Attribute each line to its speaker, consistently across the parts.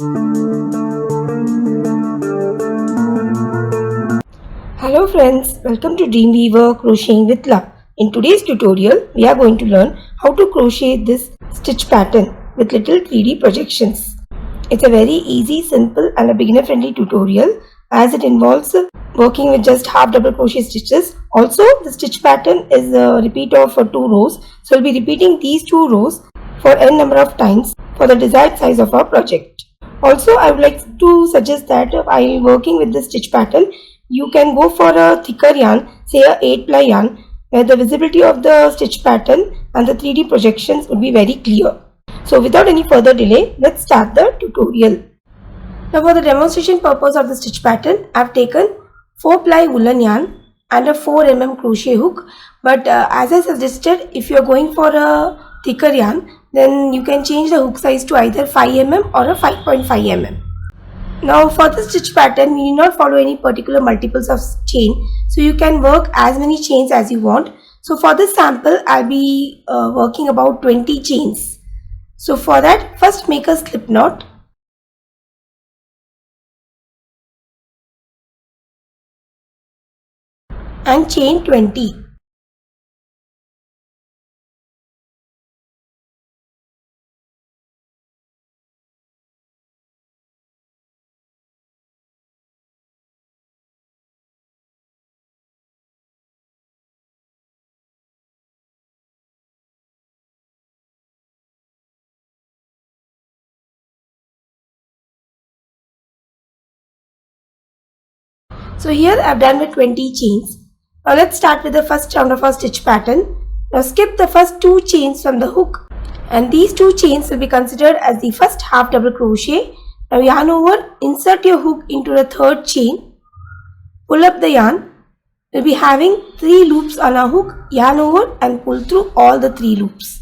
Speaker 1: Hello friends, welcome to Dreamweaver Crocheting with Love. In today's tutorial, we are going to learn how to crochet this stitch pattern with little 3D projections. It's a very easy, simple and a beginner friendly tutorial as it involves working with just half double crochet stitches. Also, the stitch pattern is a repeat of 2 rows. So we'll be repeating these 2 rows for n number of times for the desired size of our project. Also, I would like to suggest that while working with the stitch pattern, you can go for a thicker yarn, say a 8-ply yarn, where the visibility of the stitch pattern and the 3D projections would be very clear. So without any further delay, let's start the tutorial. Now for the demonstration purpose of the stitch pattern, I have taken 4-ply woolen yarn and a 4 mm crochet hook. But as I suggested, if you are going for a thicker yarn, then you can change the hook size to either 5 mm or a 5.5 mm. Now for the stitch pattern, we need not follow any particular multiples of chain. So you can work as many chains as you want. So for this sample, I'll be working about 20 chains. So for that, first make a slip knot. And chain 20. So here I've done with 20 chains. Now let's start with the first round of our stitch pattern. Now skip the first 2 chains from the hook, and these 2 chains will be considered as the first half double crochet. Now yarn over, insert your hook into the 3rd chain, pull up the yarn. We'll be having 3 loops on our hook, yarn over and pull through all the 3 loops.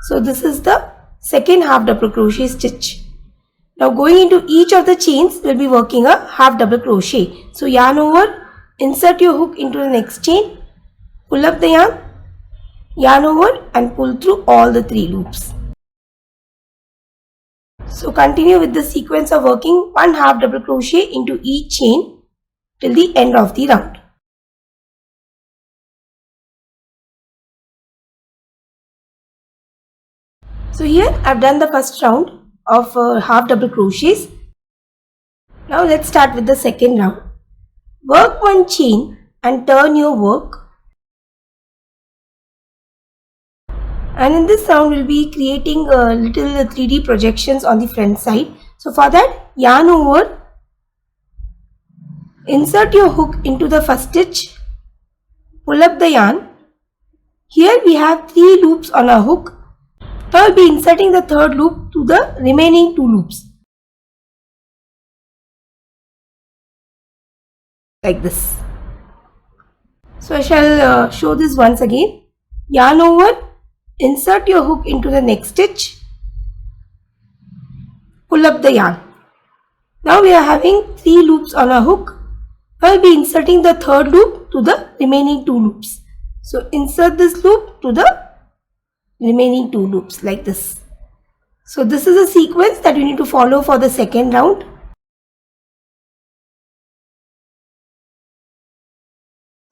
Speaker 1: So this is the second half double crochet stitch. Now going into each of the chains, we'll be working a half double crochet. So yarn over, insert your hook into the next chain, pull up the yarn over and pull through all the 3 loops. So continue with the sequence of working one half double crochet into each chain till the end of the round. So here I've done the first round of half double crochets. Now let's start with the second round. Work one chain and turn your work. And in this round we'll be creating little 3D projections on the front side. So for that, yarn over, insert your hook into the first stitch, pull up the yarn. Here we have 3 loops on our hook. Now I'll be inserting the 3rd loop to the remaining 2 loops. Like this. So I shall show this once again. Yarn over, insert your hook into the next stitch, pull up the yarn. Now we are having 3 loops on our hook. I will be inserting the 3rd loop to the remaining 2 loops. So insert this loop to the remaining 2 loops like this. So this is a sequence that you need to follow for the second round.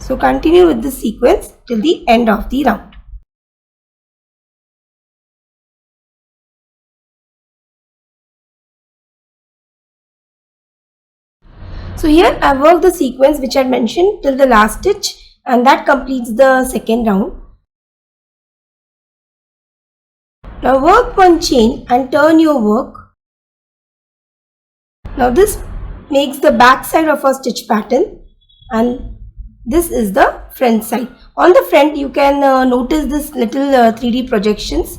Speaker 1: So continue with this sequence till the end of the round. So here I have worked the sequence which I mentioned till the last stitch, and that completes the second round. Now work one chain and turn your work. Now this makes the back side of our stitch pattern, and this is the front side. On the front you can notice this little 3D projections,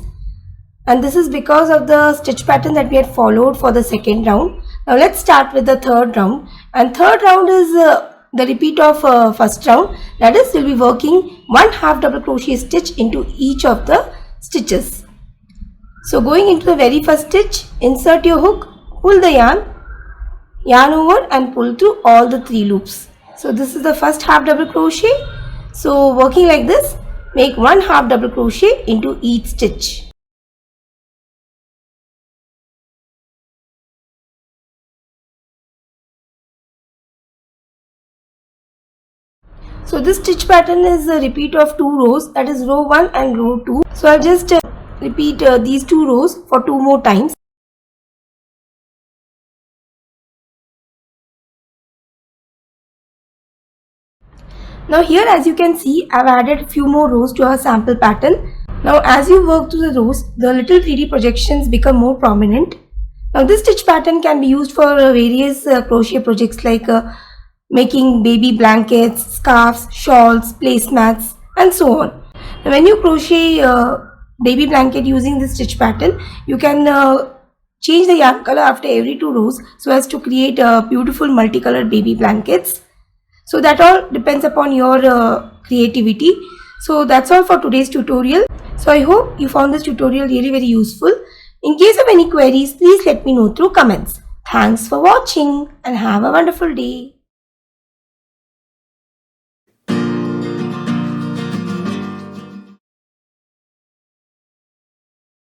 Speaker 1: and this is because of the stitch pattern that we had followed for the second round. Now let's start with the third round, and third round is the repeat of first round. That is, we'll be working one half double crochet stitch into each of the stitches. So going into the very first stitch, insert your hook, pull the yarn over and pull through all the 3 loops. So this is the first half double crochet. So working like this, make one half double crochet into each stitch. So this stitch pattern is a repeat of 2 rows, that is row 1 and row 2. So I'll just repeat these 2 rows for 2 more times. Now here, as you can see, I've added few more rows to our sample pattern. Now as you work through the rows, the little 3D projections become more prominent. Now this stitch pattern can be used for various crochet projects like making baby blankets, scarves, shawls, placemats and so on. Now when you crochet baby blanket using this stitch pattern, you can change the yarn color after every 2 rows so as to create beautiful multicolored baby blankets. So that all depends upon your creativity. So that's all for today's tutorial. So I hope you found this tutorial really very useful. In case of any queries, please let me know through comments. Thanks for watching and have a wonderful day.